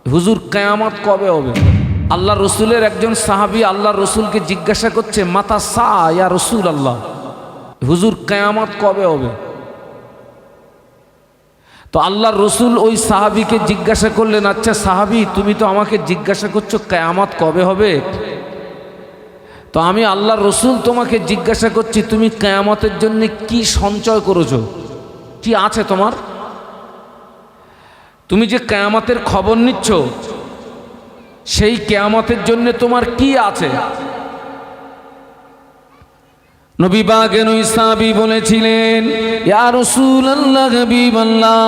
হুজুর কিয়ামত কবে হবে? আল্লাহ রসুলের একজন সাহাবী আল্লাহ রসুলকে জিজ্ঞাসা করছে, মাতা সা ইয়া রসুল আল্লাহ, হুজুর কিয়ামত কবে হবে? তো আল্লাহ রসুল ওই সাহাবীকে জিজ্ঞাসা করলেন, আচ্ছা সাহাবী, তুমি তো আমাকে জিজ্ঞাসা করছো কিয়ামত কবে হবে, তো আমি আল্লাহ রসুল তোমাকে জিজ্ঞাসা করছি, তুমি কিয়ামতের জন্য কি সঞ্চয় করেছো, কি আছে তোমার? তুমি যে কিয়ামতের খবর নিচ্ছ, সেই কিয়ামতের জন্য তোমার কি আছে? নবী পাকের ওই সাহাবী বলেছিলেন, ইয়া রাসূলুল্লাহ, হাবিবাল্লাহ,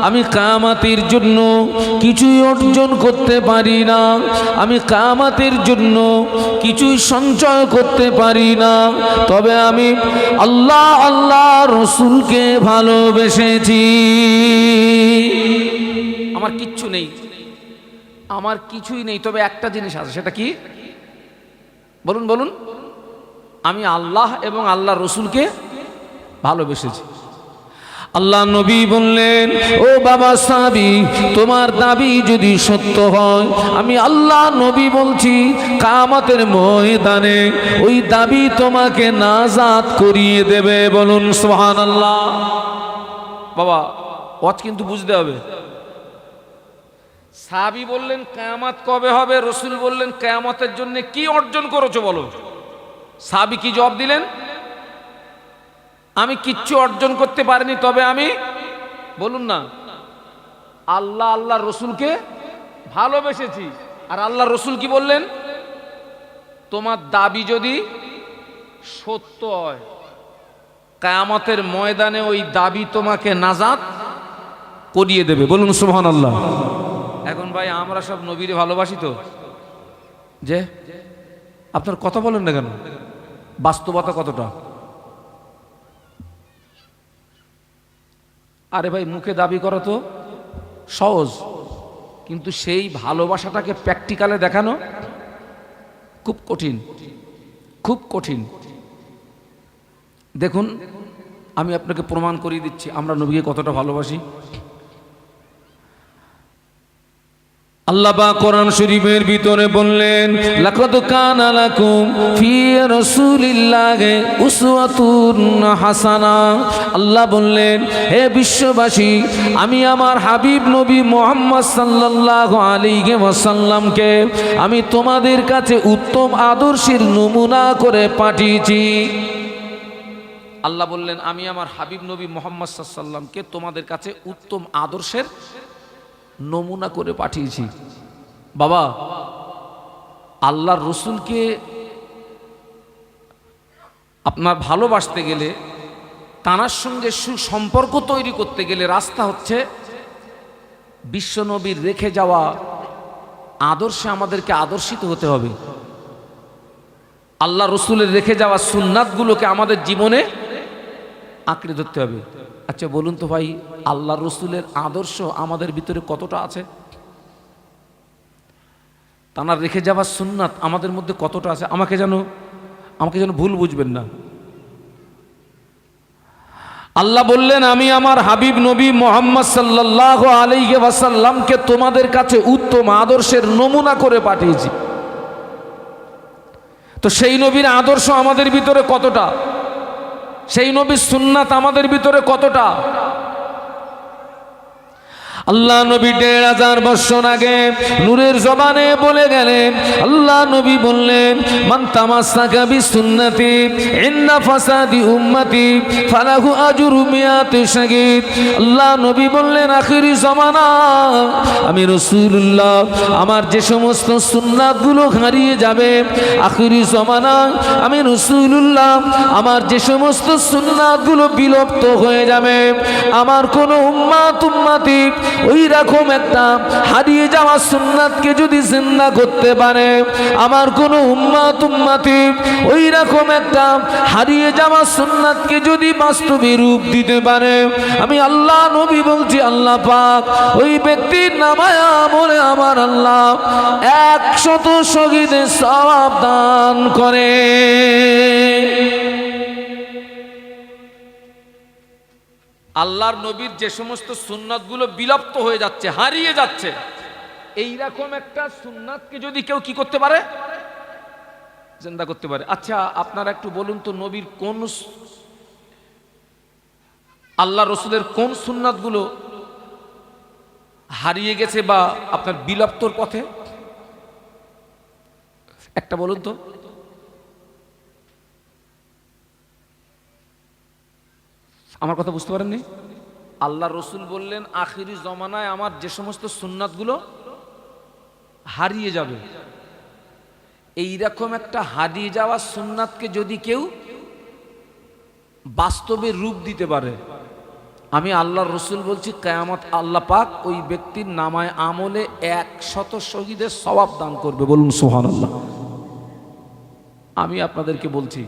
আমি কিয়ামতের জন্য কিছুই অর্জন করতে পারি না, আমি কিয়ামতের জন্য কিছুই সঞ্চয় করতে পারি না, তবে আমি আল্লাহ আল্লাহ রসুলকে ভালোবেসেছি। আমার কিচ্ছু নেই, আমার কিছুই নেই, তবে একটা জিনিস আছে, সেটা কি? বলুন বলুন। আমি আল্লাহ এবং আল্লাহ রসুলকে ভালোবেসেছি। আল্লাহ নবী বললেন, ও বাবা সাহাবী, তোমার দাবি যদি সত্য হয়, আমি আল্লাহ নবী বলছি, কিয়ামতের ময়দানে ওই দাবি তোমাকে নাজাত করিয়ে দেবে। বলুন সুবহানাল্লাহ। বাবা ওয়াজ কিন্তু বুঝতে হবে। সাহাবী বললেন কিয়ামত কবে হবে, রসুল বললেন কিয়ামতের জন্য কি অর্জন করেছো বলো। সাহাবী কি জবাব দিলেন? আমি কিচ্ছু অর্জন করতে পারিনি, তবে আমি, বলুন না, আল্লাহ আল্লাহ রসুলকে ভালোবেসেছি। আর আল্লাহ রসুল কি বললেন? তোমার দাবি যদি সত্য হয়, কিয়ামতের ময়দানে ওই দাবি তোমাকে নাজাত করিয়ে দেবে। বলুন সুবহানাল্লাহ। এখন ভাই আমরা সব নবীরে ভালোবাসি তো, যে আপনার কথা বলেন না কেন, বাস্তবতা কতটা? আরে ভাই মুখে দাবি করা তো সহজ, কিন্তু সেই ভালোবাসাটাকে প্র্যাকটিক্যালে দেখানো খুব কঠিন, খুব কঠিন। দেখুন, আমি আপনাকে প্রমাণ করিয়ে দিচ্ছি আমরা নবীকে কতটা ভালোবাসি। আল্লাহ পাক কোরআন শরীফের ভিতরে বললেন, লাকাদ কানা লাকুম ফি রাসূলিল্লাহি উসওয়াতুন হাসানা। আল্লাহ বললেন, হে বিশ্ববাসী, আমি আমার হাবিব নবী মুহাম্মদ সাল্লাল্লাহু আলাইহি ওয়াসাল্লামকে আমি তোমাদের কাছে উত্তম আদর্শের নমুনা করে পাঠিয়েছি। আল্লাহ বললেন, আমি আমার হাবিব নবী মুহাম্মদ সাল্লাল্লাহু আলাইহি ওয়াসাল্লামকে তোমাদের কাছে উত্তম আদর্শের নমুনা করে পাঠিয়েছি। বাবা, আল্লাহর রসুলকে আপনার ভালোবাসতে গেলে, তাঁর সঙ্গে সুসম্পর্ক তৈরি করতে গেলে রাস্তা হচ্ছে বিশ্বনবীর রেখে যাওয়া আদর্শে আমাদেরকে আদর্শিত হতে হবে। আল্লাহ রসুলের রেখে যাওয়া সুন্নাতগুলোকে আমাদের জীবনে আঁকড়ে ধরতে হবে। আচ্ছা বলুন তো ভাই, আল্লাহ রসুলের আদর্শ আমাদের ভিতরে কতটা আছে? তাঁর রেখে যাওয়া সুন্নাত আমাদের মধ্যে কতটা আছে? আমাকে যেন ভুল বুঝবেন না। আল্লাহ বললেন, আমি আমার হাবিব নবী মুহাম্মদ সাল্লাল্লাহু আলাইহি ওয়াসাল্লামকে তোমাদের কাছে উত্তম আদর্শের নমুনা করে পাঠিয়েছি। তো সেই নবীর আদর্শ আমাদের ভিতরে কতটা? সেই নবীর সুন্নাত আমাদের ভিতরে কতটা? আল্লাহ নবী ১৫০০ বছর আগে নূরের জবানে বলে গেলেন, আল্লাহ নবী বললেন, মান তামাসসাকা বিসুন্নতি ইন্না ফাসাদি উম্মতি ফালাহু আজরু মিয়াতি শাহীদ। আল্লাহ নবী বললেন, আখিরি জামানা আমি রাসূলুল্লাহ আমার যে সমস্ত সুন্নাতগুলো হারিয়ে যাবে, আখিরি জামানা আমি রাসূলুল্লাহ আমার যে সমস্ত সুন্নাতগুলো বিলুপ্ত হয়ে যাবে, আমার কোন উম্মতি ওই রকম একটা হারিয়ে যাওয়া সুন্নাতকে যদি জিন্দা করতে পারে, আমার কোন উম্মতি ওই রকম একটা হারিয়ে যাওয়া সুন্নাতকে যদি বাস্তবে রূপ দিতে পারে, আমি আল্লাহ নবী বলছি, আল্লাহ পাক ওই ব্যক্তির নামায় আমলে আমার আল্লাহ ১০০ শহীদের সওয়াব দান করে। আল্লাহর নবীর যে সমস্ত সুন্নাতগুলো বিলুপ্ত হয়ে যাচ্ছে, হারিয়ে যাচ্ছে, এইরকম একটা সুন্নাতকে যদি কেউ কি করতে পারে, জিন্দা করতে পারে। আচ্ছা আপনারা একটু বলুন তো, নবীর কোন আল্লাহ রসুলের কোন সুন্নাতগুলো হারিয়ে গেছে বা আপনার বিলুপ্তর পথে, একটা বলুন তো। আমার কথা বুঝতে পারেননি? আল্লাহ রসুল বললেন আখিরি জমানায় আমার যে সমস্ত সুন্নাতগুলো হারিয়ে যাবে, এইরকম একটা হারিয়ে যাওয়া সুন্নাতকে যদি কেউ বাস্তবে রূপ দিতে পারে, আমি আল্লাহ রসুল বলছি কিয়ামত আল্লাহ পাক ওই ব্যক্তির নামায় আমলে 100 শহীদের সওয়াব দান করবে। বলুন সুবহানাল্লাহ। আমি আপনাদেরকে বলছি,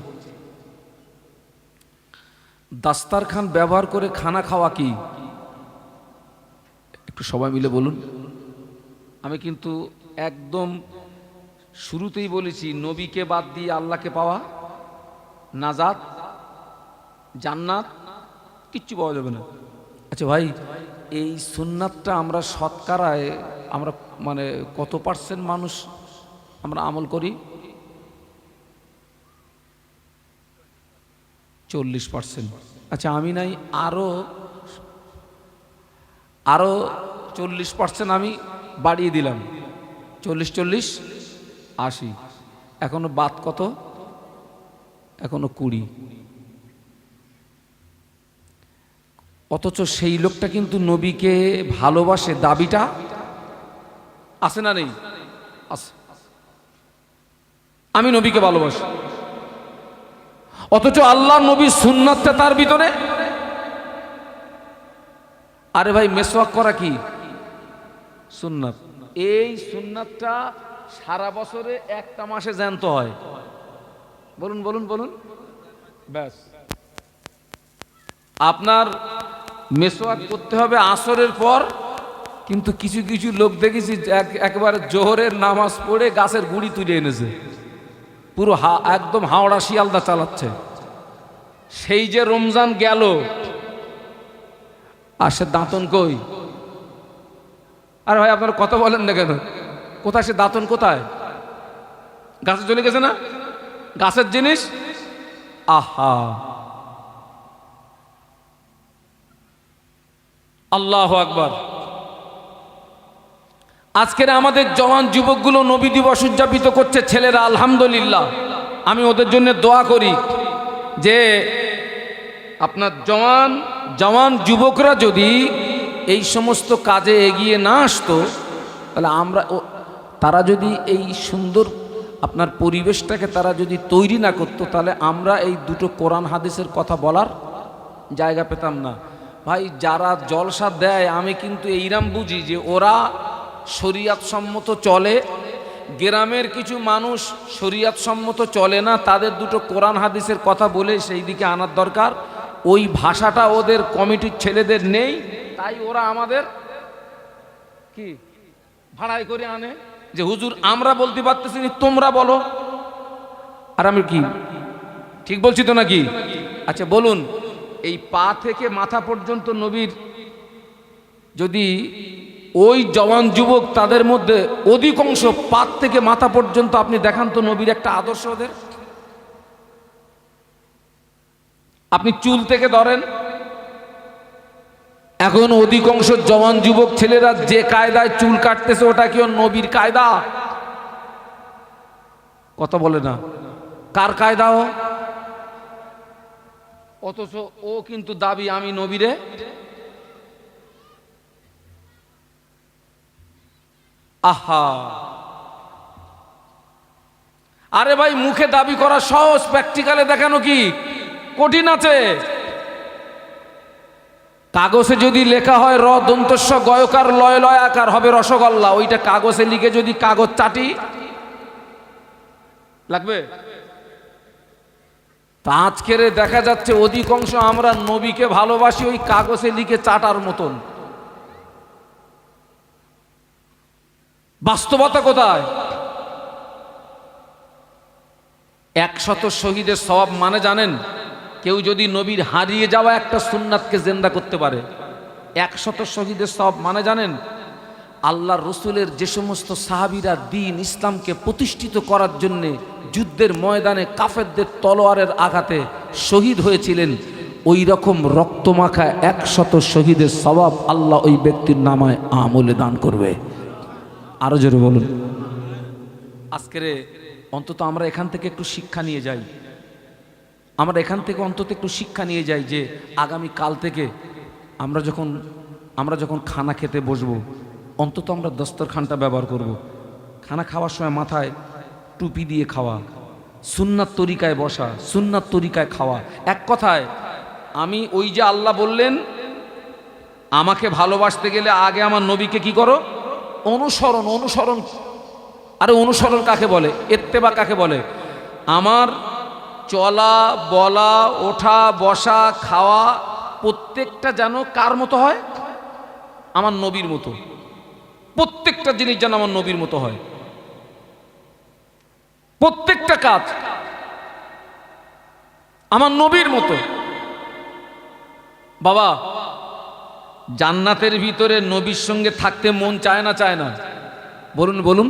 দাস্তারখান ব্যবহার করে খানা খাওয়া কি? একটু সবাই মিলে বলুন। আমি কিন্তু একদম শুরুতেই বলেছি, নবীকে বাদ দিয়ে আল্লাহকে পাওয়া, নাজাত, জান্নাত কিচ্ছু পাওয়া যাবে না। আচ্ছা ভাই, এই সুন্নাতটা আমরা শতকরায় আমরা মানে কত পার্সেন্ট মানুষ আমরা আমল করি? 40%। আচ্ছা আমি নাই আরো 40% আমি বাড়িয়ে দিলাম, 40 80, এখনো বাদ কত? এখনো 20। অথচ সেই লোকটা কিন্তু নবীকে ভালোবাসে, দাবিটা আছে না নেই? আছে। আমি নবীকে ভালোবাসি, অথচ আল্লাহ নবী সুন্নাতটা তার ভিতরে। আরে ভাই, মেসওয়াক করা কি সুন্নাত? এই সুন্নাতটা সারা বছরে একটা মাসে জ্যান্ত হয়। বলুন বলুন বলুন। ব্যাস, আপনার মেসওয়াক করতে হবে আসরের পর, কিন্তু কিছু কিছু লোক দেখেছি একবারে জোহরের নামাজ পড়ে গাছের গুড়ি তুলে এনেছে, পুরো একদম হাওড়া শিয়ালদা চালাচ্ছে। সেই যে রমজান গেল, আর সে দাঁতন কই? আরে ভাই আপনারা কথা বলেন না কেন? কোথায় সে দাঁতন? কোথায়? গাছে চলে গেছে না? গাছের জিনিস। আহা, আল্লাহু আকবার। আজকের আমাদের জওয়ান যুবকগুলো নবী দিবস উদযাপিত করছে, ছেলেরা, আলহামদুলিল্লাহ। আমি ওদের জন্য দোয়া করি যে আপনার জওয়ান যুবকরা যদি এই সমস্ত কাজে এগিয়ে না আসতো, তাহলে তারা যদি এই সুন্দর আপনার পরিবেশটাকে তারা যদি তৈরি না করতো, তাহলে আমরা এই দুটো কোরআন হাদিসের কথা বলার জায়গা পেতাম না। ভাই, যারা জলসা দেয়, আমি কিন্তু এইরাম বুঝি যে ওরা শরিয়াত সম্মত চলে, গ্রামের কিছু মানুষ শরিয়াত সম্মত চলে না, তাদের দুটো কোরআন হাদিসের কথা বলে সেই দিকে আনার দরকার। ওই ভাষাটা ওদের কমিটির ছেলেদের নেই, তাই ওরা আমাদের কি ভাড়াই করে আনে যে হুজুর আমরা বলতে পারতেছি না, তোমরা বলো। আর আমি কি ঠিক বলছি তো নাকি? আচ্ছা বলুন, এই পা থেকে মাথা পর্যন্ত নবীর, যদি ওই জওয়ান যুবক তাদের মধ্যে অধিকাংশ পা থেকে মাথা পর্যন্ত আপনি দেখান তো নবীর একটা আদর্শ ওদের। আপনি চুল থেকে ধরেন, এখন অধিকাংশ জওয়ান যুবক ছেলেরা যে কায়দায় চুল কাটতেছে, ওটা কি নবীর কায়দা? কথা বলে না, কার কায়দা ও? অথচ ও কিন্তু দাবি আমি নবীরে। আহা, আরে ভাই, মুখে দাবি করা সহজ, প্র্যাকটিক্যালে দেখানো কি কঠিন আছে? কাগজে যদি লেখা হয় র দন্তস্ব গয়কার লয় লয় আকার হবে রসগোল্লা, ওইটা কাগজে লিখে যদি কাগজ চাটি লাগবে? তা আজকের দেখা যাচ্ছে অধিকাংশ আমরা নবীকে ভালোবাসি ওই কাগজে লিখে চাটার মতন। বাস্তবতা কোথায়? 100 শহীদের সওয়াব মানে জানেন? কেউ যদি নবীর হারিয়ে যাওয়া একটা সুন্নাতকে জিন্দা করতে পারে, 100 শহীদের সওয়াব মানে জানেন? আল্লাহর রসুলের যে সমস্ত সাহাবীরা দ্বীন ইসলামকে প্রতিষ্ঠিত করার জন্যে যুদ্ধের ময়দানে কাফেরদের তলোয়ারের আঘাতে শহীদ হয়েছিলেন, ওই রকম রক্তমাখা 100 শহীদের সওয়াব আল্লাহ ওই ব্যক্তির নামায় আমলে দান করবে। আরো জোরে বলুন। আজকের অন্তত আমরা এখান থেকে একটু শিক্ষা নিয়ে যাই, আমরা এখান থেকে অন্তত একটু শিক্ষা নিয়ে যাই যে আগামী কাল থেকে আমরা যখন খানা খেতে বসবো, অন্তত আমরা দস্তরখানটা ব্যবহার করব। খানা খাওয়ার সময় মাথায় টুপি দিয়ে খাওয়া, সুন্নাত তরিকায় বসা, সুন্নাত তরিকায় খাওয়া। এক কথায় আমি ওই যে আল্লাহ বললেন আমাকে ভালোবাসতে গেলে আগে আমার নবীকে কি করো? অনুসরণ। অনুসরণ, আরে অনুসরণ কাকে বলে? ইত্তেবা কাকে বলে? আমার চলা বলা ওঠা বসা খাওয়া প্রত্যেকটা যেন কার মতো হয়? আমার নবীর মতো। প্রত্যেকটা জিনিস যেন আমার নবীর মতো হয়, প্রত্যেকটা কাজ আমার নবীর মতো। বাবা, জান্নাতের ভিতরে নবীর সঙ্গে থাকতে মন চায় না? চায় না? বলুন বলুন।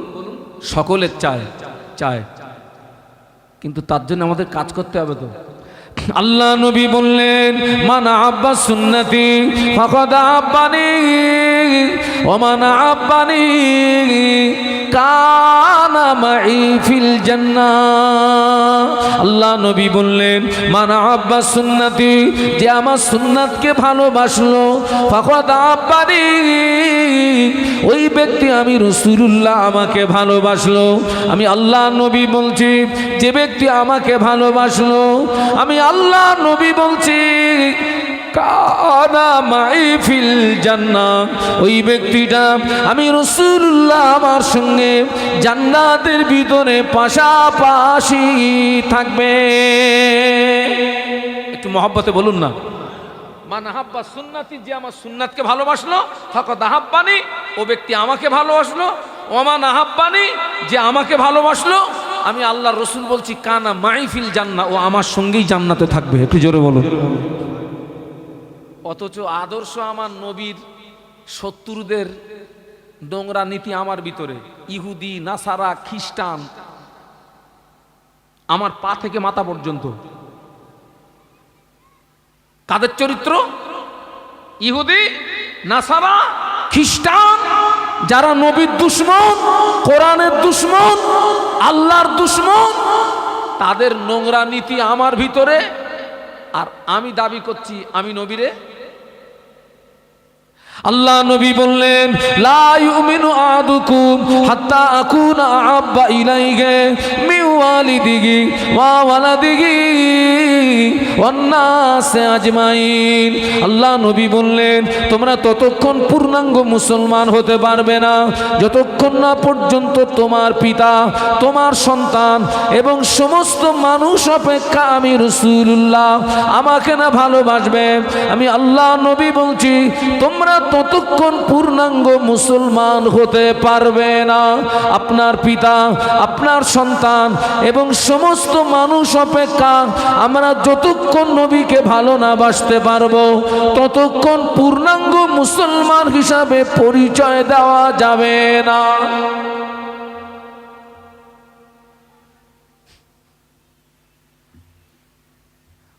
সকলের চায়, চায়, কিন্তু তার জন্য আমাদের কাজ করতে হবে তো। আল্লাহ নবী বললেন মান আহাব্বা সুন্নতি ফাকাদ আহাব্বানি ওয়া মান আহাব্বানি কানা মাই ফিল জান্নাহ। আল্লাহ নবী বললেন মান আহাব্বা সুন্নতি, যে আমার সুন্নাতকে ভালোবাসলো, ফাকাদ আহাব্বানি, ওই ব্যক্তি আমি রাসূলুল্লাহ আমাকে ভালোবাসলো। আমি আল্লাহ নবী বলছি যে ব্যক্তি আমাকে ভালোবাসলো, আমি আল্লাহ নবী বলছি কানা মাই ফিল জান্নাহ, ওই ব্যক্তিটা আমি রাসূলুল্লাহ আমার সঙ্গে জান্নাতের ভিতরে পাশাপাশি থাকবে। একটু মহব্বতে বলুন না। মান আহাব্বা সুন্নতি, যে আমার সুন্নাতকে ভালোবাসলো, ফাকাদ আহাব্বানি, ও ব্যক্তি আমাকে ভালোবাসলো। ওয়া মান আহাব্বানি, যে আমাকে ভালোবাসলো, আমি আল্লাহর রাসূল বলছি কানা মাই ফিল জান্নাহ, ও আমার সঙ্গেই জান্নাতে থাকবে। একটু জোরে বলুন। অথচ আদর্শ আমার নবীর শত্রুদের নোংরা নীতি আমার ভিতরে, ইহুদি নাসারা খ্রিস্টান, আমার পা থেকে মাথা পর্যন্ত। কাদের চরিত্র? ইহুদি নাসারা খ্রিস্টান, যারা নবীর দুশমন, কোরআনের দুশমন, আল্লাহর দুশমন, তাদের নোংরা নীতি আমার ভিতরে। আর আমি দাবি করছি আমি নবীরে। আল্লাহ নবী বললেন লা ইউমিনু আহাদুকুম হাত্তা আকুনা আহাব্বা ইলাইহি মিন ওয়ালিদিহি ওয়া ওয়ালাদিহি ওয়ান নাসি আজমাইন। আল্লাহ নবী বললেন তোমরা ততক্ষণ পূর্ণাঙ্গ মুসলমান হতে পারবে না যতক্ষণ না পর্যন্ত তোমার পিতা, তোমার সন্তান এবং সমস্ত মানুষ অপেক্ষা আমি রাসূলুল্লাহ আমাকে না ভালোবাসবে। আমি আল্লাহ নবী বলছি তোমরা ততক্ষণ পূর্ণাঙ্গ মুসলমান হতে পারবে না। আপনার পিতা, আপনার সন্তান এবং সমস্ত মানুষ অপেক্ষা আমরা যতক্ষণ নবীকে ভালো না বাসতে পারবো ততক্ষণ পূর্ণাঙ্গ মুসলমান হিসাবে পরিচয় দেওয়া যাবে না।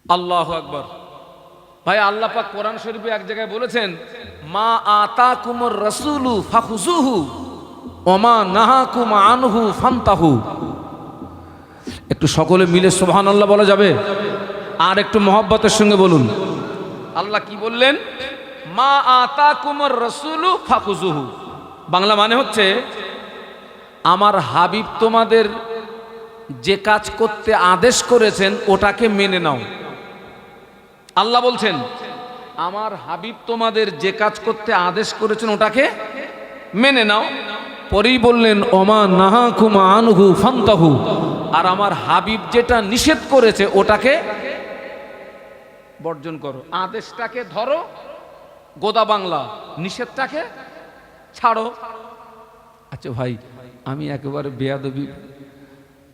আল্লাহু আকবার। ভাই, আল্লাহ পাক কোরআন শরীফে এক জায়গায় বলেছেন মা আতাকুমুর রাসূলু ফাখুযুহু ওয়া মা নাহাকুম আনহু ফান্তাহু। একটু সকলে মিলে সুবহানাল্লাহ বলা যাবে? আর একটু মহব্বতের সঙ্গে বলুন। আল্লাহ কি বললেন? মা আতাকুমুর রাসূলু ফাখুযুহু। বাংলা মানে হচ্ছে আমার হাবিব তোমাদের যে কাজ করতে আদেশ করেছেন ওটাকে মেনে নাও। আল্লাহ বলছেন আমার হাবিব তোমাদের যে কাজ করতে আদেশ করেছেন ওটাকে মেনে নাও। পরেই বললেন ওমা নাহাকুম আনহু ফান্তাহু, আর আমার হাবিব যেটা নিষেধ করেছে ওটাকে বর্জন করো। আদেশটাকে ধরো গোদা বাংলা, নিষেধটাকে ছাড়ো। আচ্ছা ভাই, আমি একেবারে বেয়াদবি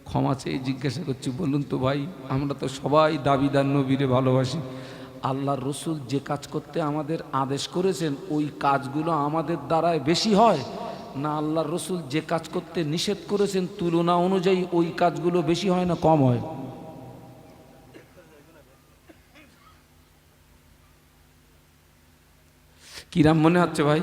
ক্ষমা চেয়ে জিজ্ঞাসা করছি, বলুন তো ভাই, আমরা তো সবাই দাবিদার নবীরে ভালোবাসি। আল্লাহর রসুল যে কাজ করতে আমাদের আদেশ করেছেন ওই কাজগুলো আমাদের দ্বারায় বেশি হয় না আল্লাহর রসুল যে কাজ করতে নিষেধ করেছেন তুলনা অনুযায়ী ওই কাজগুলো বেশি হয় না কম হয়? কিরাম মনে হচ্ছে ভাই?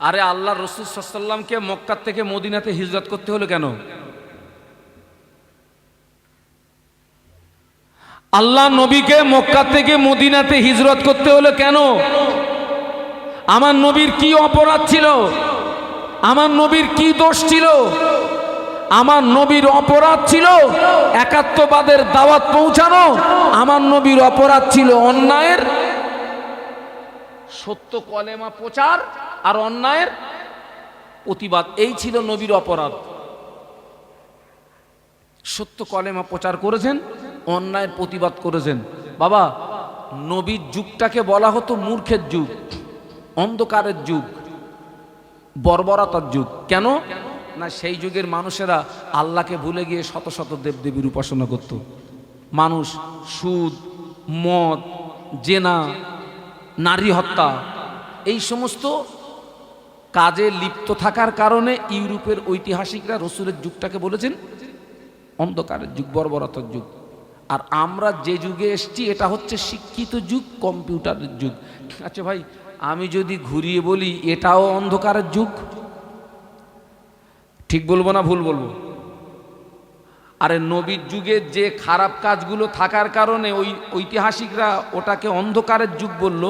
আরে আল্লাহ রসুল সাল্লাল্লাহু আলাইহি ওয়াসাল্লামকে মক্কা থেকে মদিনাতে হিজরত করতে হলো কেন? আল্লাহ নবীকে মক্কা থেকে মদিনাতে হিজরত করতে হলো কেন? আমার নবীর কি অপরাধ ছিল? আমার নবীর কি দোষ ছিল? আমার নবীর অপরাধ ছিল একাত্মবাদের দাওয়াত পৌঁছানো। আমার নবীর অপরাধ ছিল অন্যায়ের সত্য কলেমা প্রচার আর অন্যায়ের প্রতিবাদ। এই ছিল নবীর অপরাধ। সত্য কলেমা প্রচার করেছেন, অন্যায়ের প্রতিবাদ করেছেন। বাবা, নবীর যুগটাকে বলা হতো মূর্খের যুগ, অন্ধকারের যুগ, বর্বরতার যুগ। কেন না সেই যুগের মানুষেরা আল্লাহকে ভুলে গিয়ে শত শত দেবদেবীর উপাসনা করত। মানুষ সুদ, মদ, জেনা, নারী হত্যা এই সমস্ত কাজে লিপ্ত থাকার কারণে ইউরোপের ঐতিহাসিকরা রসুলের যুগটাকে বলেছেন অন্ধকারের যুগ, বর্বরতার যুগ। আর আমরা যে যুগে এসছি এটা হচ্ছে শিক্ষিত যুগ, কম্পিউটারের যুগ। আচ্ছা ভাই, আমি যদি ঘুরিয়ে বলি এটাও অন্ধকারের যুগ, ঠিক বলবো না ভুল বলবো? আরে নবীর যুগে যে খারাপ কাজগুলো থাকার কারণে ওই ঐতিহাসিকরা ওটাকে অন্ধকারের যুগ বলল,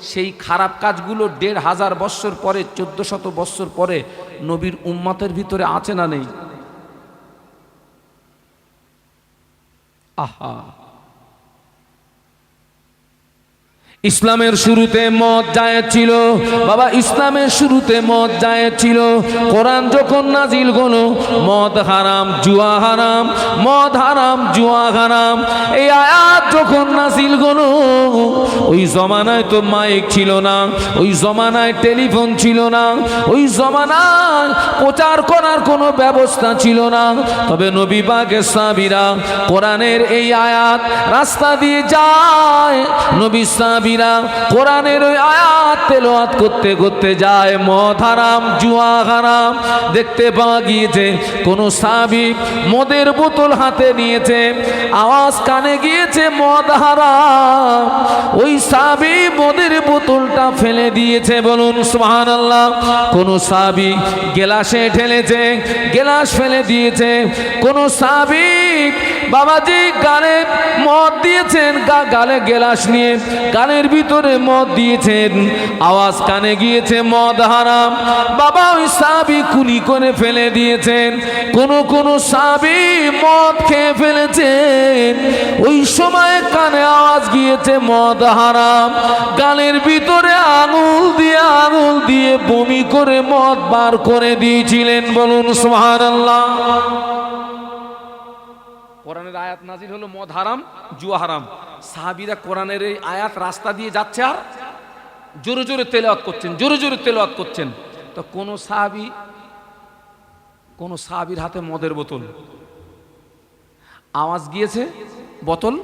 সেই খারাপ কাজগুলো ১৫০০ বৎসর পরে, ১৪০০ বৎসর পরে নবীর উম্মতের ভিতরে আছে না নেই? আহা, ইসলামের শুরুতে মদ জায়েজ ছিল বাবা, ইসলামের শুরুতে মদ জায়েজ ছিল। কোরআন যখন নাজিল হলো মদ হারাম, জুয়া হারাম, মদ হারাম, জুয়া হারাম, এই আয়াত যখন নাজিল হলো, ওই জমানায় তো মাইক ছিল না, ওই জমানায় টেলিফোন ছিল না, ওই জমানায় প্রচার করার কোনো ব্যবস্থা ছিল না। তবে নবী পাকের সাহাবীরা কোরআনের এই আয়াত রাস্তা দিয়ে যায়, নবী সাহাবীরা কোরআনের ওই আয়াত তেলাওয়াত করতে করতে যায়। মদ হারাম, জুয়া হারাম। দেখতে পাওয়া গিয়েছে কোন সাহাবী মদের বোতল হাতে নিয়েছে, আওয়াজ কানে গিয়েছে মদ হারাম, ওই সাহাবী মদের বোতলটা ফেলে দিয়েছে। বলুন সুবহানাল্লাহ। কোন সাহাবী গেলাসে ঢেলেছে, গেলাস ফেলে দিয়েছে। কোন সাহাবী বাবাজি গালে মদ দিয়েছেন, গালে গেলাস নিয়ে গালের ভিতরে মদ দিয়েছেন, আওয়াজ কানে গিয়েছে মদ হারাম, বাবা ওই সাহাবী কুলি করে ফেলে দিয়েছেন। কোন সাহাবী মদ খেয়ে ফেলেছেন, ওই সময় কানে আওয়াজ গিয়েছে মদ হারাম, গালের ভিতরে আঙুল দিয়ে বমি করে মদ বার করে দিয়েছিলেন। বলুন সুবহানাল্লাহ। কোরআনের আয়াত নাজিল হলো মদ হারাম, জুয়া হারাম। সাহাবীরা কোরআনের এই আয়াত রাস্তা দিয়ে যাচ্ছে আর জোরে জোরে তেলাওয়াত করছেন, জোরে জোরে তেলাওয়াত করছেন। তো কোন সাহাবীর হাতে মদের বোতল, আওয়াজ গিয়েছে, বোতল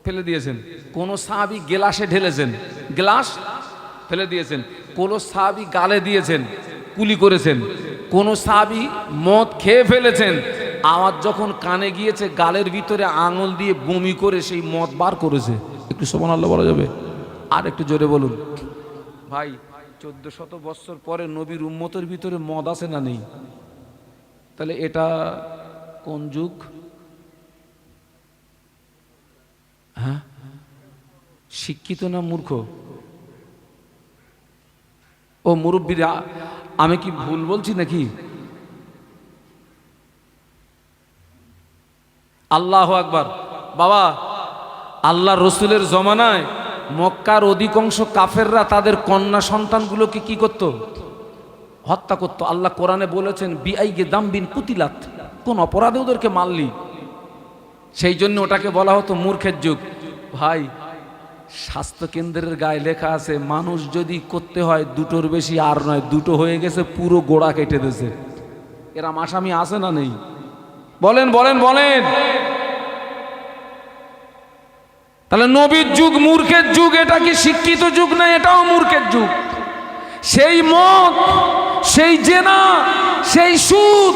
ফেলে দিয়েছেন। কোন সাহাবী গেলাসে ঢেলেছেন, গ্লাস ফেলে দিয়েছেন। কোন সাহাবী গালে দিয়েছেন, কুলি করেছেন। কোন সাহাবী মদ খেয়ে ফেলেছেন, আওয়াজ যখন কানে গিয়েছে গালের ভিতরে আঙুল দিয়ে বমি করে সেই মদ বার করেছে। একটু সুবহানাল্লাহ বলা যাবে? আর একটু জোরে বলুন ভাই। ১৪০০ বৎসর পরে নবীর উম্মতের ভিতরে মদ আছে না নেই? তাহলে এটা কোন যুগ? হ্যাঁ, শিক্ষিত না মূর্খ? ও মুরব্বীরা, আমি কি ভুল বলছি নাকি? আল্লাহু আকবার। বাবা, আল্লাহ রসুলের জমানায় মক্কার অধিকাংশ কাফেররা তাদের কন্যা সন্তানগুলোকে কি করত? হত্যা করত। আল্লাহ কোরআনে বলেছেন বিআইগে দামবিন কুতিলাত, কোন অপরাধে ওদেরকে মারলি। সেই জন্য ওটাকে বলা হতো মূর্খের যুগ। ভাই, স্বাস্থ্য কেন্দ্রের গায়ে লেখা আছে মানুষ যদি করতে হয় দুটোর বেশি আর নয়, দুটো হয়ে গেছে পুরো গোড়া কেটে দিয়েছে। এরা আসামি আছে না নেই? বলেন বলেন বলেন। তাহলে নবীর যুগ মূর্খের যুগ, এটা কি শিক্ষিত যুগ না? এটাও মূর্খের যুগ। সেই মদ, সেই জেনা, সেই সুদ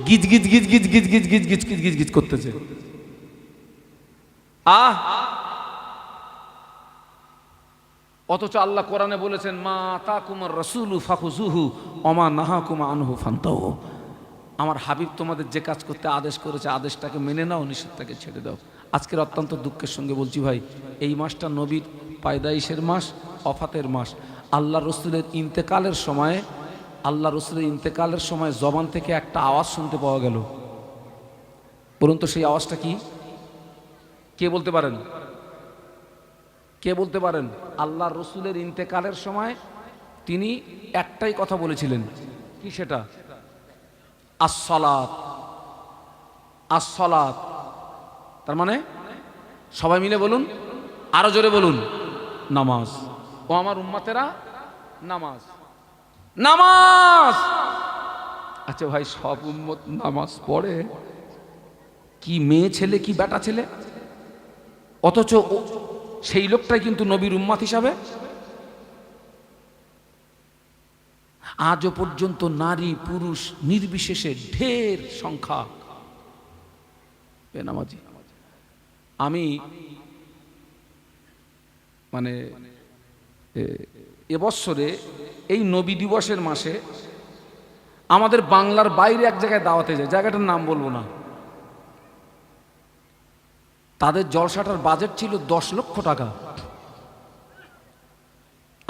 গিজ গিজ গিজ গিজ গিজ গিজ গিজ গিজ গিজ গিজ গিজ করতেছে। অথচ আল্লাহ কোরআনে বলেছেন, মা তাকুমার রাসূলু ফাখুযুহু ওমা নাহাকুম আনহু ফান্তাহু। আমার হাবিব তোমাদের যে কাজ করতে আদেশ করেছে আদেশটাকে মেনে নাও, নিষেধটাকে ছেড়ে দাও। আজকের অত্যন্ত দুঃখের সঙ্গে বলছি ভাই, এই মাসটা নবীর পায়দাইশের মাস, অফাতের মাস। আল্লাহ রসুলের ইন্তেকালের সময় জবান থেকে একটা আওয়াজ শুনতে পাওয়া গেল। বলুন তো সেই আওয়াজটা কি? কে বলতে পারেন? কে বলতে পারেন? আল্লাহ রসুলের ইন্তেকালের সময় তিনি একটাই কথা বলেছিলেন। কি সেটা? আসসালাত, আসসালাত। তার মানে সবাই মিলে বলুন, আরো জোরে বলুন, নামাজ। ও আমার উম্মতেরা, নামাজ, নামাজ। আচ্ছা ভাই, সব উম্মত নামাজ পড়ে? কি মেয়ে ছেলে, কি বেটা ছেলে? অথচ সেই লোকটাই কিন্তু নবীর উম্মত হিসাবে। আজও পর্যন্ত নারী পুরুষ নির্বিশেষে ঢের সংখ্যা বেনামাজি। আমি মানে এবছরে এই নবী দিবসের মাসে আমাদের বাংলার বাইরে এক জায়গায় দাওয়াতে যায়, জায়গাটার নাম বলবো না। তাদের জলসাটার বাজেট ছিল 10 লক্ষ টাকা।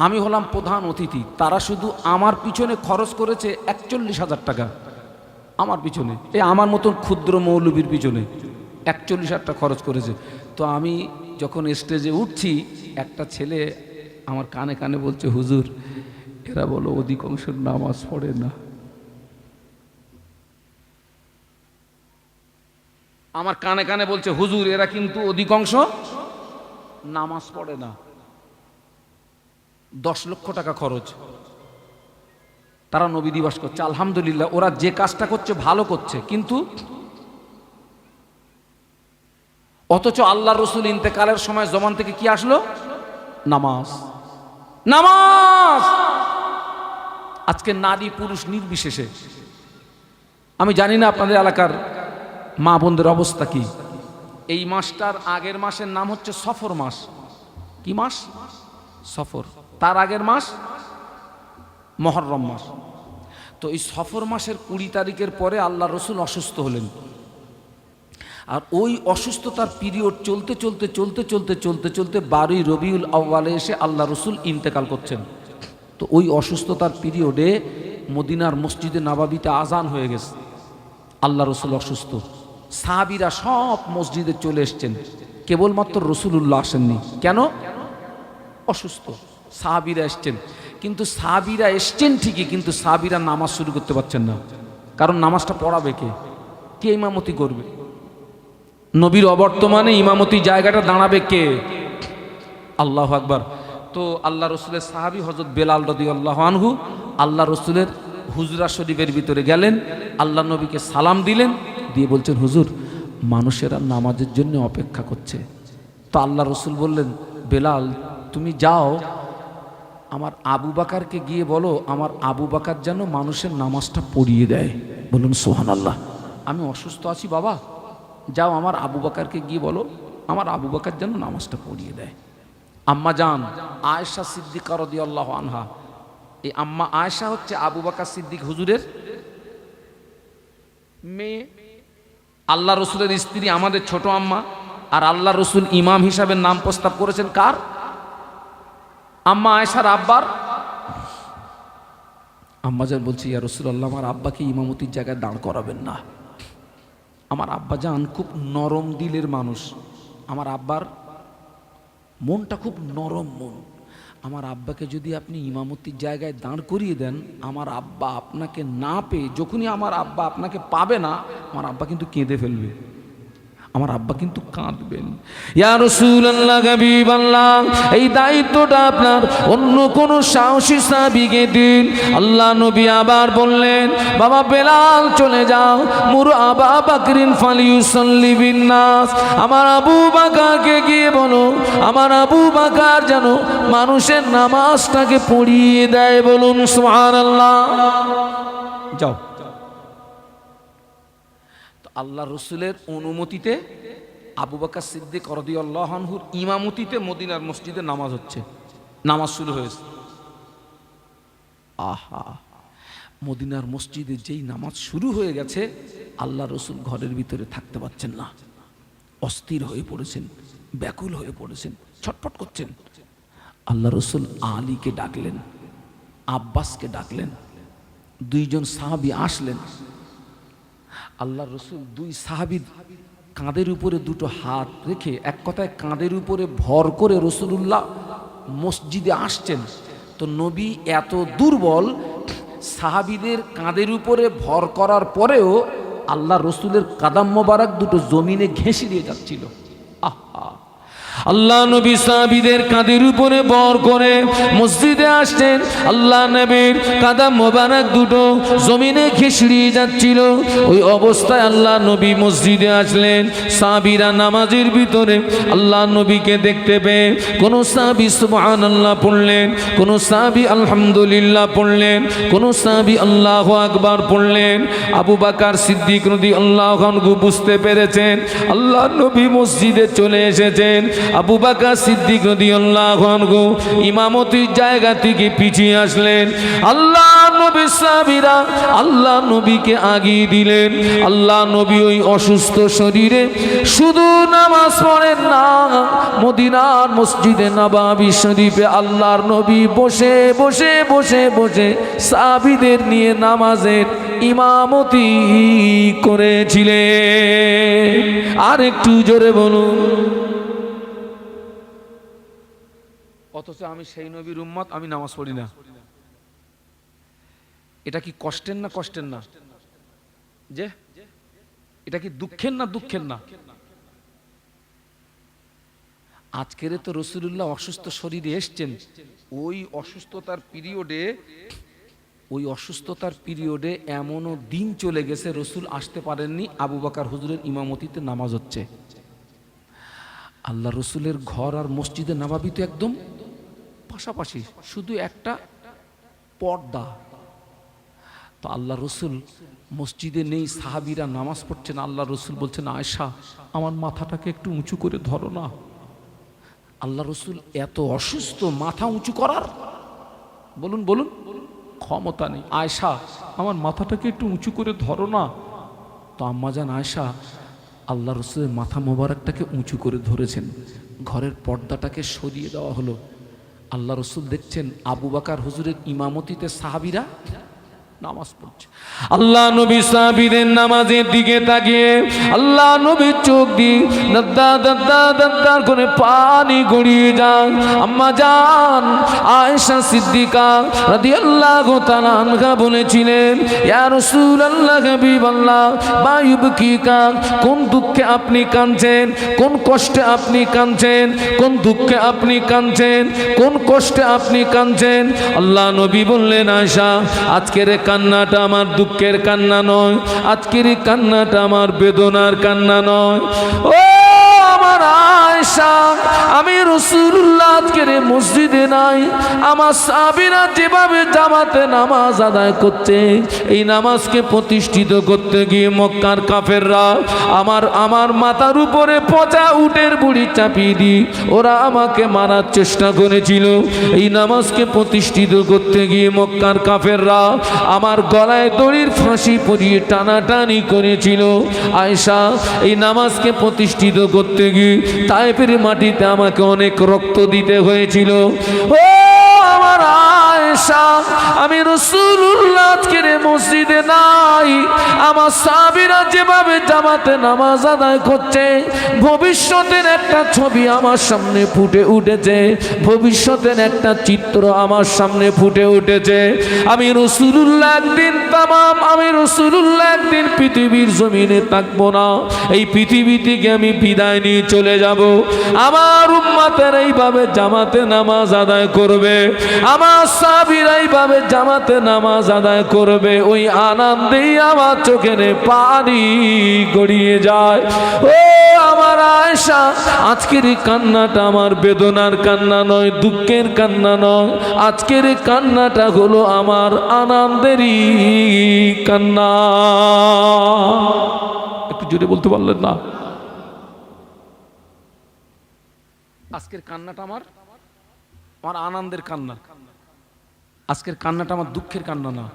আমি হলাম প্রধান অতিথি। তারা শুধু আমার পিছনে খরচ করেছে 41,000 টাকা। আমার পিছনে, এই আমার মতন ক্ষুদ্র মৌলবীর পিছনে 41,000 টাকা খরচ করেছে। তো আমি যখন স্টেজে উঠছি, একটা ছেলে আমার কানে কানে বলছে, হুজুর এরা বলো অধিকাংশ নামাজ পড়ে না। আমার কানে কানে বলছে, হুজুর এরা কিন্তু অধিকাংশ নামাজ পড়ে না। 10 লক্ষ টাকা খরচ। তারা নবী দিবস করছে। আলহামদুলিল্লাহ, ওরা যে কাজটা করছে ভালো করছে, কিন্তু অথচ আল্লাহ রসুল ইন্তেকালের সময় জবান থেকে কি আসলো? নামাজ, নামাজ। আজকে নারী পুরুষ নির্বিশেষে, আমি জানি না আপনাদের এলাকার মা বোনদের অবস্থা কি। এই মাসটার আগের মাসের নাম হচ্ছে সফর মাস। কি মাস? সফর। তার আগের মাস মুহররম মাস। তো এই সফর মাসের 20 তারিখের পরে আল্লাহ রসুল অসুস্থ হলেন। আর ওই অসুস্থতার পিরিয়ড চলতে চলতে চলতে চলতে চলতে চলতে 12 রবিউল আউয়ালে এসে আল্লাহ রসুল ইন্তেকাল করছেন। তো ওই অসুস্থতার পিরিয়ডে মদিনার মসজিদে নববীতে আজান হয়ে গেছে। আল্লাহ রসুল অসুস্থ, সাহাবীরা সব মসজিদে চলে এসছেন, কেবলমাত্র রসুলুল্লাহ আসেননি। কেন? অসুস্থ। সাহাবীরা এসছেন, কিন্তু সাহাবীরা এসছেন ঠিকই, কিন্তু সাহাবীরা নামাজ শুরু করতে পারছেন না। কারণ নামাজটা পড়াবে কে? কে ইমামতি করবে? নবীর অবর্তমানে ইমামতি জায়গাটা দাঁড়াবে কে? আল্লাহু আকবার। তো আল্লাহ রসুলের সাহাবী হযরত বেলাল রাদিয়াল্লাহু আনহু আল্লাহ রসুলের হুজরা শরীফের ভিতরে গেলেন, আল্লাহ নবীকে সালাম দিলেন, দিয়ে বলছেন, হুজুর মানুষেরা নামাজের জন্য অপেক্ষা করছে। তো আল্লাহ রসুল বললেন, বেলাল তুমি যাও, আমার আবু বাকারকে গিয়ে বলো আমার আবু বাকার যেন মানুষের নামাজটা পড়িয়ে দেয়। বলুন সুবহানাল্লাহ। আমি অসুস্থ আছি বাবা, যাও আমার আবু বাকারকে গিয়ে বলো আমার আবু বাকার যেন নামাজটা পড়িয়ে দেয়। আম্মা জান আয়েশা সিদ্দিকা রাদিয়াল্লাহু আনহা, এই আম্মা আয়েশা হচ্ছে আবু বকর সিদ্দিক হুজুরের মেয়ে, আল্লাহ রসুলের স্ত্রী, আমাদের ছোট আম্মা। আর আল্লাহ রসুল ইমাম হিসাবে নাম প্রস্তাব করেছেন কার? আম্মা আয়েশার আব্বার। আম্মা জান বলছে, ইয়া রাসূলুল্লাহ আমার আব্বাকে ইমামতির জায়গায় দাঁড় করাবেন না। আমার আব্বা জান খুব নরম দিলের মানুষ, আমার আব্বার মনটা খুব নরম মন। আমার আব্বাকে যদি আপনি ইমামতির জায়গায় দাঁড় করিয়ে দেন, আমার আব্বা আপনাকে না পেয়ে, যখনই আমার আব্বা আপনাকে পাবে না, আমার আব্বা কিন্তু কেঁদে ফেলবে। আমার আব্বা কিন্তু কাঁদবেন। ইয়া রাসূলুল্লাহ, হাবিবাল্লাহ, এই দায়িত্বটা আপনার অন্য কোন সাহসী সাহাবীকে দিন। আল্লাহ নবী আবার বললেন, বাবা বেলাল চলে যাও, মুরু আবা বাকরিন ফালিউসাল্লি বিন নাস, আমার আবু বকরকে গিয়ে বলো আমার আবু বকর যেন মানুষের নামাজটাকে পড়িয়ে দেয়। বলুন সুবহানাল্লাহ। যাও। আল্লাহ রসুলের অনুমতিতে আবু বকর সিদ্দিক রাদিয়াল্লাহু আনহুর ইমামতিতে মদিনার মসজিদে নামাজ হচ্ছে, নামাজ শুরু হয়েছে। আহা, মদিনার মসজিদে যেই নামাজ শুরু হয়ে গেছে, আল্লাহ রসুল ঘরের ভিতরে থাকতে পারছেন না, অস্থির হয়ে পড়েছেন, ব্যাকুল হয়ে পড়েছেন, ছটফট করছেন। আল্লাহ রসুল আলীকে ডাকলেন, আব্বাসকে ডাকলেন, দুইজন সাহাবী আসলেন। আল্লাহ রসুল দুই সাহাবীর কাঁধের উপরে দুটো হাত রেখে, এক কথায় কাঁধের উপরে ভর করে রসুলুল্লাহ মসজিদে আসছেন। তো নবী এত দুর্বল, সাহাবীদের কাঁধের উপরে ভর করার পরেও আল্লাহ রসুলের কাদাম মোবারক দুটো জমিনে ঘেঁষে দিয়ে যাচ্ছিল। আহা, আল্লাহ নবী সাহাবীদের কাঁধের উপরে ভর করে মসজিদে আসছেন, আল্লাহ নবীর কাদাম মোবারক দুটো জমিনে ঘেঁষড়িয়ে যাচ্ছিল। ওই অবস্থায় আল্লাহ নবী মসজিদে আসলেন। সাহাবীরা নামাজের ভিতরে আল্লাহ নবীকে দেখতে পেয়ে কোন সাহাবী সুবহানাল্লাহ পড়লেন, কোন সাহাবী আলহামদুলিল্লাহ পড়লেন, কোন সাহাবী আল্লাহু আকবার পড়লেন। আবু বকর সিদ্দিক রাদিয়াল্লাহু আনহু বুঝতে পেরেছেন আল্লাহ নবী মসজিদে চলে এসেছেন। আবু বকর সিদ্দিক রাদিয়াল্লাহু আনহু ইমামতির জায়গা থেকে পিছিয়ে আসলেন। আল্লাহ নবী সাহাবীরা আল্লাহ নবীকে আগিয়ে দিলেন। আল্লাহ নবী ওই অসুস্থ শরীরে শুধু নামাজ পড়েন না, মদিনার মসজিদে নববী শরীফে আল্লাহর নবী বসে বসে বসে বসে সাহাবীদের নিয়ে নামাজের ইমামতি করেছিলেন। আর একটু জোরে বলুন। অথচ আমি সেই নবীর উম্মত, আমি নামাজ পড়ি না। এটা কি কষ্টের না? কষ্টের না? যে এটা কি দুঃখের না? দুঃখের না? আজকের তো রাসূলুল্লাহ অসুস্থ শরীরে এসছেন, ওই অসুস্থতার পিরিয়ডে এমনও দিন চলে গেছে রসুল আসতে পারেননি, আবু বকর হুজুরের ইমামতিতে নামাজ হচ্ছে। আল্লাহ রসুলের ঘর আর মসজিদে নববী তো একদম পাশাপাশি, শুধু একটা পর্দা। তো আল্লাহ রসুল মসজিদে নেই, সাহাবীরা নামাজ পড়ছেন। আল্লাহ রসুল বলছেন, আয়েশা আমার মাথাটাকে একটু উঁচু করে ধরো না। আল্লাহ রসুল এত অসুস্থ, মাথা উঁচু করার বলুন বলুন ক্ষমতা নেই। আয়েশা আমার মাথাটাকে একটু উঁচু করে ধরো না। তো আম্মাজান আয়েশা আল্লাহ রসুলের মাথা মোবারকটাকে উঁচু করে ধরেছেন। ঘরের পর্দাটাকে সরিয়ে দেওয়া হলো। আল্লাহ রসুল দেখছেন আবু বকর হুজুরের ইমামতিতে সাহাবীরা নামাজ পড়ছে। আল্লাহ নবী সাহাবীদের নামাজের দিকে তাকিয়ে আল্লাহ নবীর চোখ দিয়ে দাদা করে পানি গড়িয়ে যান। আম্মা জান আয়েশা সিদ্দিকা রাদিয়াল্লাহু তাআলা আনহা বলেছিলেন, ইয়া রাসূলুল্লাহ হাবিবাল্লাহ মা ইউবকিকা, কোন দুঃখে আপনি কাঁদছেন, কোন কষ্টে আপনি কাঁদছেন, কোন দুঃখে আপনি কাঁদছেন, কোন কষ্টে আপনি কাঁদছেন? আল্লাহ নবী বললেন, আয়েশা আজকের কান্নাটা আমার দুঃখের কান্না নয়, আজকের এই কান্নাটা আমার বেদনার কান্না নয়। ও আমার আয়েশা, আমি রাসূলুল্লাহ আজকের মসজিদে নাই, আমার সাহাবীরা যেভাবে জামাতে নামাজ আদায় করছে, এই নামাজকে প্রতিষ্ঠিত করতে গিয়ে মক্কার কাফেররা আমার মাথার উপরে পচা উটের বুড়ি চাপিয়ে দি ওরা আমাকে মারার চেষ্টা করেছিল। এই নামাজকে প্রতিষ্ঠিত করতে গিয়ে মক্কার কাফেররা আমার গলায় দড়ির ফাঁসি পরিয়ে টানাটানি করেছিল। আয়েশা এই নামাজকে প্রতিষ্ঠিত করতে গিয়ে তায়েফের মাটিতে আমাকে অনেক রক্ত দিতে হয়েছিল। ও আমার আয়েশা, আমি রাসূলুল্লাহ আজকের মসজিদে নাই। আমার সাহাবীরা যেভাবে জামাতে নামাজ আদায় করছে, ভবিষ্যতের একটা ছবি আমার সামনে ফুটে উঠেছে, ভবিষ্যতের একটা চিত্র আমার সামনে ফুটে উঠেছে। আমি রাসূলুল্লাহ একদিন আমি রাসূলুল্লাহ একদিন পৃথিবীর জমিনে থাকবো না, এই পৃথিবী থেকে আমি বিদায় নিয়ে চলে যাব। আমার উম্মতের এইভাবে জামাতে নামাজ আদায় করবে, আমার সাহাবীরা এইভাবে জামাতে নামাজ আদায় করবে, ওই আনন্দেই আমার চোখের পানি গড়িয়ে যায়। ও আমার আয়েশা, আজকের এই কান্নাটা আমার বেদনার কান্না নয়, দুঃখের কান্না নয়, আজকের এই কান্নাটা হলো আমার আনন্দেরই কান্না। একটু জোরে বলতে পারলেন না? আজকের কান্নাটা আমার আনন্দের কান্না, আজকের কান্নাটা আমার দুঃখের কান্না না।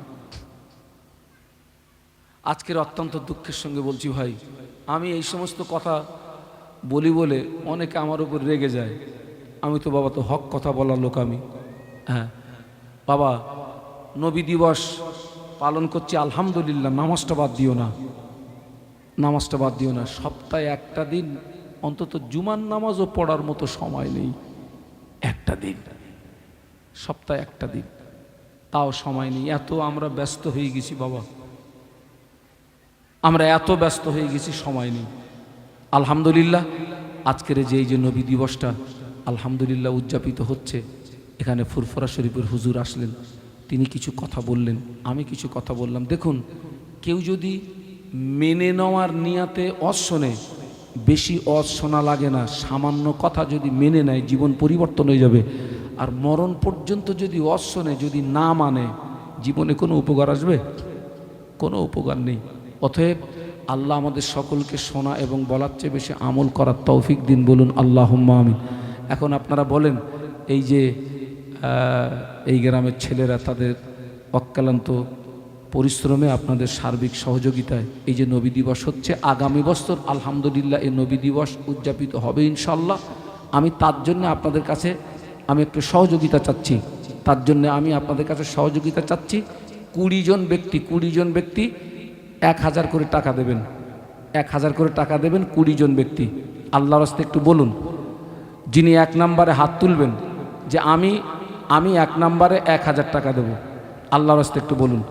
আজকের অত্যন্ত দুঃখের সঙ্গে বলছি ভাই, আমি এই সমস্ত কথা বলি বলে অনেকে আমার উপর রেগে যায়। আমি তো বাবা তো হক কথা বলার লোক আমি। হ্যাঁ বাবা, নবী দিবস পালন করছি আলহামদুলিল্লাহ, নামাজটা বাদ দিও না, নামাজটা বাদ দিও না। সপ্তাহে একটা দিন অন্তত জুমার নামাজও পড়ার মতো সময় নেই, একটা দিন, সপ্তাহে একটা দিন, তাও সময় নেই। এত আমরা ব্যস্ত হয়ে গেছি বাবা, আমরা এত ব্যস্ত হয়ে গেছি, সময় নেই। আলহামদুলিল্লাহ আজকের যে নবী দিবসটা আলহামদুলিল্লাহ উদযাপিত হচ্ছে, এখানে ফুরফুরা শরীফের হুজুর আসলেন, তিনি কিছু কথা বললেন, আমি কিছু কথা বললাম। দেখুন, কেউ যদি মেনে নেওয়ার নিয়াতে অজ শোনে, বেশি অজ শোনা লাগে না, সামান্য কথা যদি মেনে নেয় জীবন পরিবর্তন হয়ে যাবে। আর মরণ পর্যন্ত যদি অজ শোনে, যদি না মানে, জীবনে কোনো উপকার আসবে? কোনো উপকার নেই। অতএব আল্লাহ আমাদের সকলকে শোনা এবং বলার চেয়ে বেশি আমল করার তৌফিক দিন, বলুন আল্লাহুম্মা আমিন। এখন আপনারা বলেন, এই যে এই গ্রামের ছেলেরা তাদের অক্লান্ত পরিশ্রমে আপনাদের সার্বিক সহযোগিতায় এই যে নবী দিবস হচ্ছে, আগামী বছর আলহামদুলিল্লাহ এই নবী দিবস উদযাপিত হবে ইনশাল্লাহ। আমি তার জন্য আপনাদের কাছে আমি একটু সহযোগিতা চাচ্ছি, তার জন্য আমি আপনাদের কাছে সহযোগিতা চাচ্ছি। 20 জন ব্যক্তি 1000 করে টাকা দেবেন, 1000 করে টাকা দেবেন 20 জন ব্যক্তি। আল্লাহর রাস্তায় একটু বলুন, যিনি 1 নম্বরে হাত তুলবেন যে আমি 1 নম্বরে 1000 টাকা দেব, আল্লাহর রাস্তায় একটু বলুন।